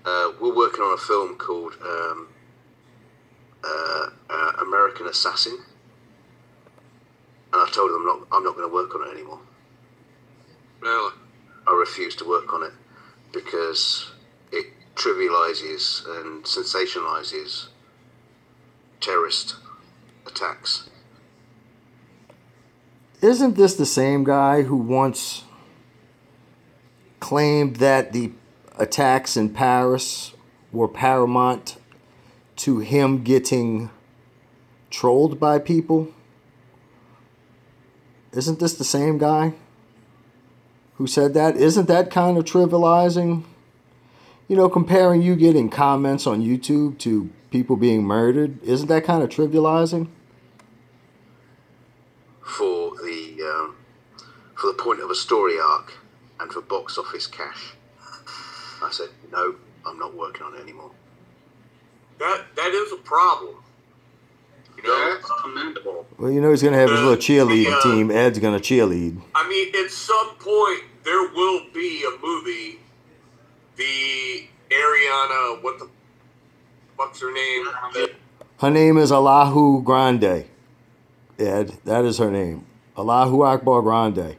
we're working on a film called American Assassin, and I told them I'm not going to work on it anymore. Really? I refuse to work on it because it trivializes and sensationalizes terrorist attacks. Isn't this the same guy who once claimed that the attacks in Paris were paramount to him getting trolled by people? Isn't this the same guy who said that? Isn't that kind of trivializing? You know, comparing you getting comments on YouTube to people being murdered, isn't that kind of trivializing? For the point of a story arc and for box office cash, I said no. I'm not working on it anymore. That is a problem. You know, That's commendable. Well, you know he's going to have his little cheerleading team. Ed's going to cheerlead. I mean, at some point there will be a movie. The Ariana, what's her name? Her name is Allahu Grande. Ed, that is her name. Allahu Akbar Grande.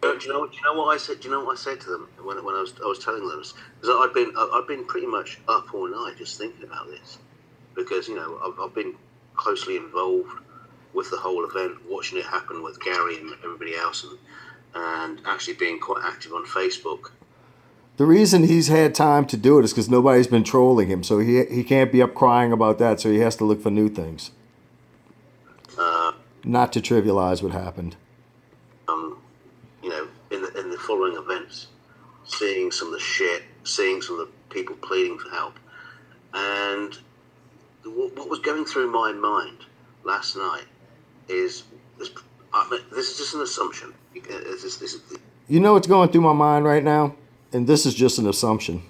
Do you know what I said? Do you know what I said to them when I was telling them? Because I've been pretty much up all night just thinking about this, because you know I've been closely involved with the whole event, watching it happen with Gary and everybody else, and actually being quite active on Facebook. The reason he's had time to do it is because nobody's been trolling him, so he can't be up crying about that, so he has to look for new things. Not to trivialize what happened. You know, in the following events, seeing some of the shit, seeing some of the people pleading for help, and what was going through my mind last night is this is just an assumption. You know what's going through my mind right now? And this is just an assumption.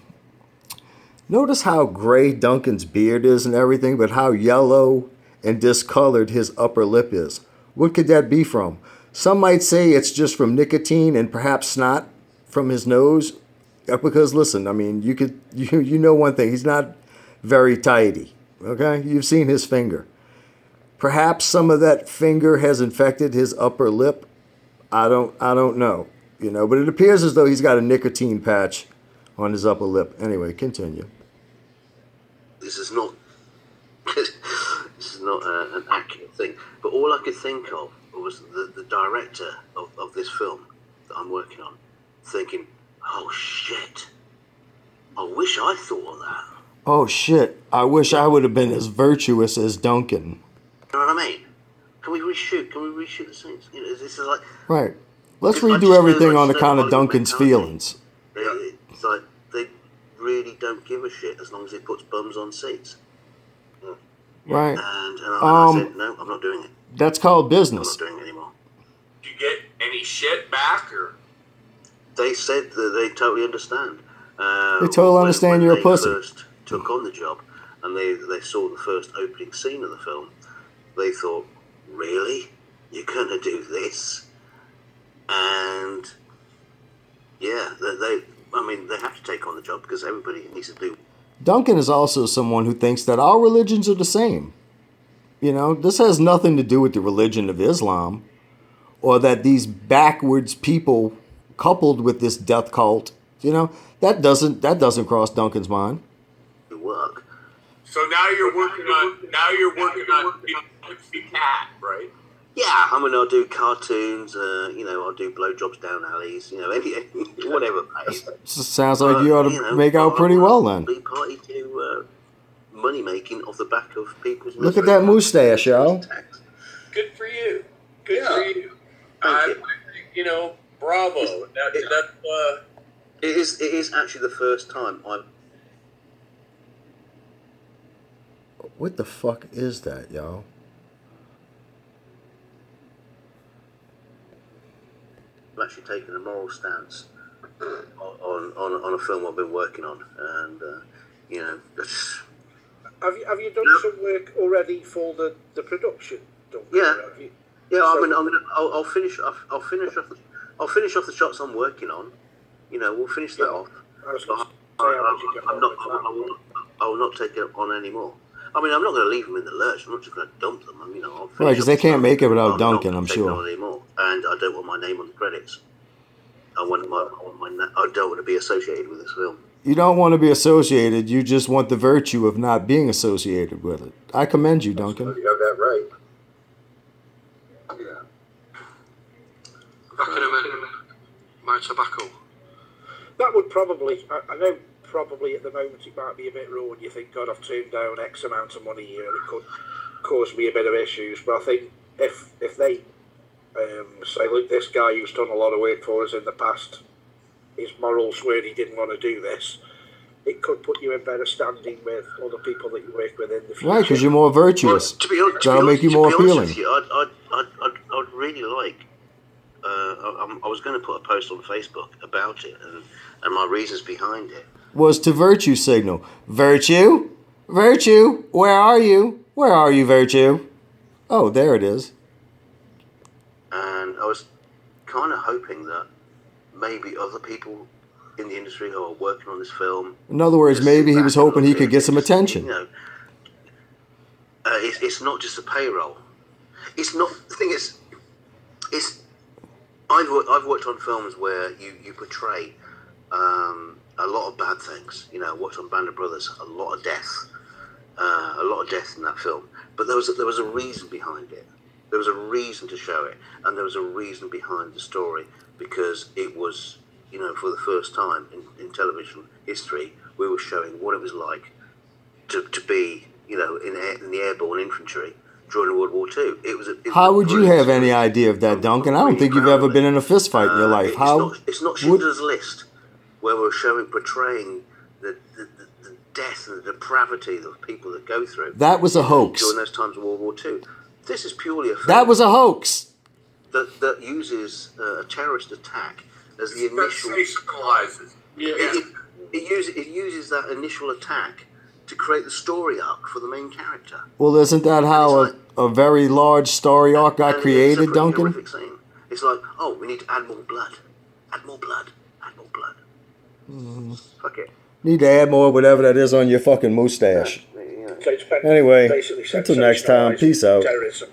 Notice how gray Duncan's beard is and everything, but how yellow and discolored his upper lip is. What could that be from? Some might say it's just from nicotine and perhaps snot from his nose. Because listen, I mean, you know one thing, he's not very tidy. Okay? You've seen his finger. Perhaps some of that finger has infected his upper lip. I don't know. You know, but it appears as though he's got a nicotine patch on his upper lip. Anyway, continue. This is not an accurate thing. But all I could think of was the director of this film that I'm working on, thinking, oh shit, I wish I thought of that. Oh shit, I wish I would have been as virtuous as Duncan. You know what I mean? Can we reshoot the scenes? You know, this is like... Right. Let's redo everything on account of Duncan's feelings. It's like they really don't give a shit as long as it puts bums on seats. Right. And I said, no, I'm not doing it. That's called I'm business. not doing it anymore. Did you get any shit back, or? They said that they totally understand. They totally understand you're a pussy. When they first took on the job and they saw the first opening scene of the film, they thought, really? You're going to do this? And yeah, they have to take on the job because everybody needs to do. Duncan is also someone who thinks that all religions are the same. You know, this has nothing to do with the religion of Islam, or that these backwards people coupled with this death cult. You know, that doesn't cross Duncan's mind. Work. So now you're working on Cat, right? Yeah, I mean, I'll do cartoons. You know, I'll do blowjobs down alleys. You know, any whatever. Sounds like you ought to make out pretty well then. Be party to money making off the back of people's. Look at that mustache, yo. Good for you. Good for you. You know, bravo. It is actually the first time I'm. What the fuck is that, yo? I've actually taken a moral stance on a film I've been working on, and you know. Have you done some work already for the production? Yeah. Yeah, So- I'll finish off the shots I'm working on. You know, we'll finish that off. I'm not. I will not take it on anymore. I mean, I'm not going to leave them in the lurch. I'm not just going to dump them. I mean, I'll Right, because they can't make it without Duncan, I'm not sure. on anymore, and I don't want my name on the credits. I don't want to be associated with this film. You don't want to be associated. You just want the virtue of not being associated with it. I commend you, Duncan. You have that right. Yeah. Recommend my tobacco. That would probably, I know probably at the moment it might be a bit raw and you think, God, I've turned down X amount of money here and it could cause me a bit of issues. But I think if they say, look, this guy who's done a lot of work for us in the past, his morals were he didn't want to do this, it could put you in better standing with other people that you work with in the future. Right, because you're more virtuous. Well, to be honest, That'll make you more appealing. With you, I'd really like. I was going to put a post on Facebook about it and my reasons behind it. Was to virtue signal. Virtue? Virtue? Where are you? Where are you, Virtue? Oh, there it is. And I was kind of hoping that maybe other people in the industry who are working on this film. In other words, maybe he was hoping he could get some attention. You know, it's not just a payroll. It's not. The thing is, I've worked on films where you portray a lot of bad things. You know, I worked on Band of Brothers, a lot of death in that film. But there was a reason behind it. There was a reason to show it, and there was a reason behind the story because it was, you know, for the first time in television history, we were showing what it was like to be, you know, in the airborne infantry during World War II. How would you have any idea of that, Duncan? I don't think you've ever been in a fist fight in your life. It's not Schindler's List, where we're portraying the death and the depravity of people that go through. That was a hoax. During those times of World War II. This is purely a film. That was a hoax. That uses a terrorist attack as the initial. Sensationalizes. Yeah. It uses that initial attack to create the story arc for the main character. Well, isn't that how a very large story arc got created, it's a pretty Duncan? horrific scene. It's like, oh, we need to add more blood. Add more blood. Add more blood. Fuck it. Need to add more whatever that is on your fucking mustache. You know. So it's Anyway, basically until next time, peace out. terrorism.